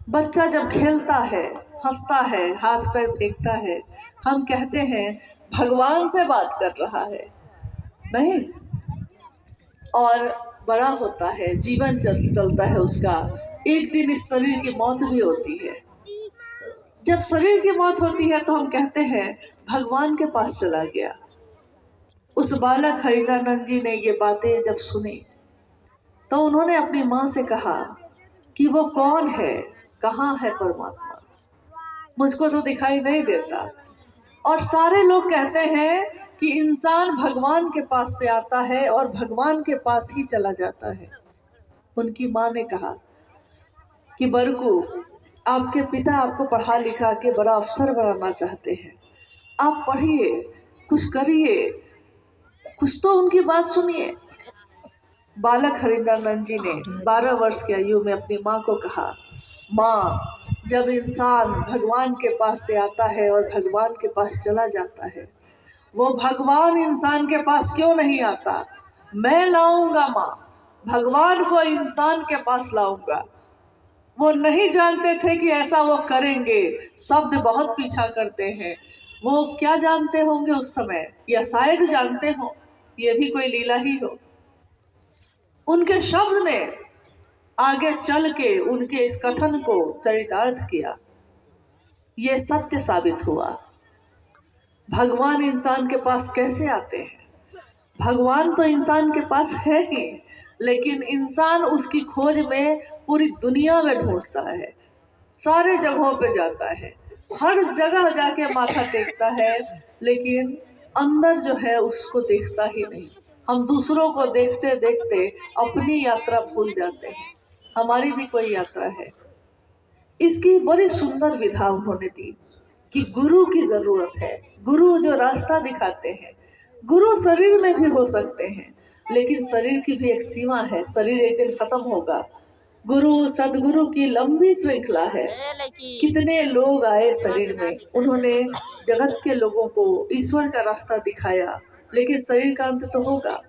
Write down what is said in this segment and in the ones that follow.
बच्चा जब खेलता है, हंसता है, हाथ पैर फेंकता है, हम कहते हैं भगवान से बात कर रहा है, नहीं। और बड़ा होता है, जीवन चलता है उसका, एक दिन इस शरीर की मौत भी होती है। जब शरीर की मौत होती है तो हम कहते हैं भगवान के पास चला गया। उस बालक हरिदानंद जी ने ये बातें जब सुनी तो उन्होंने अपनी माँ से कहा कि वो कौन है, कहाँ है परमात्मा, मुझको तो दिखाई नहीं देता। और सारे लोग कहते हैं कि इंसान भगवान के पास से आता है और भगवान के पास ही चला जाता है। उनकी माँ ने कहा कि बरकू, आपके पिता आपको पढ़ा लिखा के बड़ा अफसर बनाना चाहते हैं, आप पढ़िए, कुछ करिए, कुछ तो उनकी बात सुनिए। बालक हरिदानंद जी ने 12 वर्ष की आयु में अपनी माँ को कहा, माँ, जब इंसान भगवान के पास से आता है और भगवान के पास चला जाता है, वो भगवान इंसान के पास क्यों नहीं आता? मैं लाऊंगा माँ, भगवान को इंसान के पास लाऊंगा। वो नहीं जानते थे कि ऐसा वो करेंगे, शब्द बहुत पीछा करते हैं। वो क्या जानते होंगे उस समय, या शायद जानते हो, ये भी कोई लीला ही हो। उनके शब्द ने आगे चल के उनके इस कथन को चरितार्थ किया। ये सत्य साबित हुआ। भगवान इंसान के पास कैसे आते हैं? भगवान तो इंसान के पास है ही, लेकिन इंसान उसकी खोज में पूरी दुनिया में ढूंढता है, सारे जगहों पे जाता है, हर जगह जाके माथा टेकता है, लेकिन अंदर जो है उसको देखता ही नहीं। हम दूसरों को देखते देखते अपनी यात्रा भूल जाते हैं। हमारी भी कोई यात्रा है। इसकी बड़ी सुंदर विधा उन्होंने दी कि गुरु की जरूरत है। गुरु जो रास्ता दिखाते हैं, गुरु शरीर में भी हो सकते हैं, लेकिन शरीर की भी एक सीमा है। शरीर एक दिन खत्म होगा। गुरु सदगुरु की लंबी श्रृंखला है। कितने लोग आए शरीर में, उन्होंने जगत के लोगों को ईश्वर का रास्ता दिखाया, लेकिन शरीर का अंत तो होगा।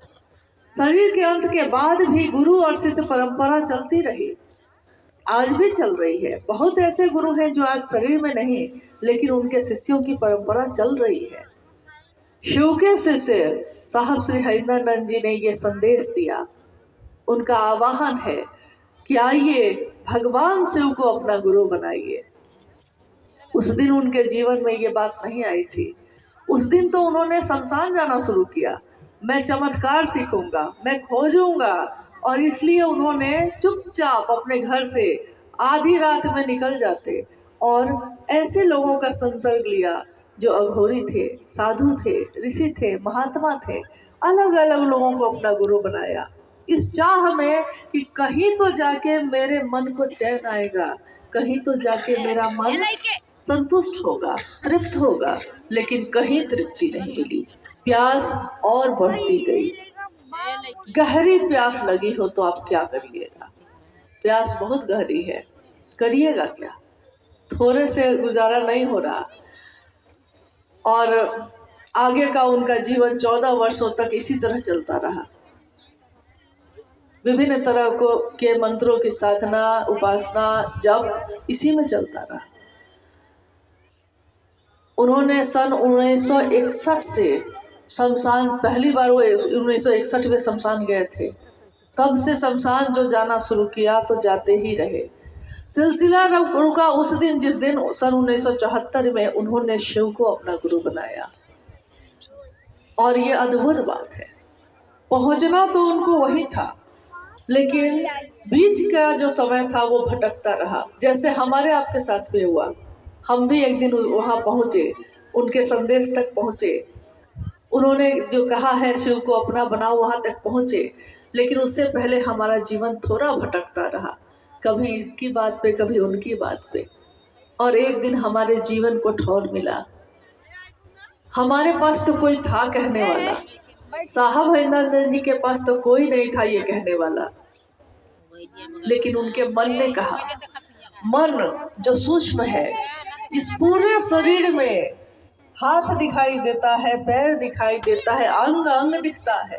शरीर के अंत के बाद भी गुरु और शिष्य परंपरा चलती रही, आज भी चल रही है। बहुत ऐसे गुरु हैं जो आज शरीर में नहीं, लेकिन उनके शिष्यों की परंपरा चल रही है। शिव के शिष्य साहब श्री हरिदानंद जी ने ये संदेश दिया। उनका आह्वान है कि आइए भगवान शिव को अपना गुरु बनाइए। उस दिन उनके जीवन में ये बात नहीं आई थी। उस दिन तो उन्होंने शमशान जाना शुरू किया। मैं चमत्कार सीखूंगा, मैं खोजूंगा, और इसलिए उन्होंने चुपचाप अपने घर से आधी रात में निकल जाते और ऐसे लोगों का संसर्ग लिया जो अघोरी थे, साधु थे, ऋषि थे, महात्मा थे। अलग अलग लोगों को अपना गुरु बनाया, इस चाह में कि कहीं तो जाके मेरे मन को चैन आएगा, कहीं तो जाके मेरा मन संतुष्ट होगा, तृप्त होगा। लेकिन कहीं तृप्ति नहीं मिली। प्यास और बढ़ती गई। गहरी प्यास लगी हो तो आप क्या करिएगा? प्यास बहुत गहरी है, करिएगा क्या? थोड़े से गुजारा नहीं हो रहा। और आगे का उनका जीवन 14 वर्षों तक इसी तरह चलता रहा। विभिन्न तरह के मंत्रों की साधना, उपासना, जप इसी में चलता रहा। उन्होंने सन 1961 से शमशान, पहली बार वो 1961 में शमशान गए थे, तब से शमशान जो जाना शुरू किया तो जाते ही रहे। सिलसिला रुका उस दिन जिस दिन सन 1974 में उन्होंने शिव को अपना गुरु बनाया। और ये अद्भुत बात है, पहुंचना तो उनको वही था, लेकिन बीच का जो समय था वो भटकता रहा। जैसे हमारे आपके साथ भी हुआ, हम भी एक दिन वहां पहुंचे, उनके संदेश तक पहुंचे, उन्होंने जो कहा है शिव को अपना बनाओ, वहां तक पहुंचे, लेकिन उससे पहले हमारा जीवन थोड़ा भटकता रहा, कभी इनकी बात पे, कभी उनकी बात पे। और एक दिन हमारे जीवन को ठौर मिला। हमारे पास तो कोई था कहने वाला, साहब हरिदानंद जी के पास तो कोई नहीं था ये कहने वाला, लेकिन उनके मन ने कहा। मन जो सूक्ष्म है, इस पूरे शरीर में हाथ दिखाई देता है, पैर दिखाई देता है, अंग अंग दिखता है।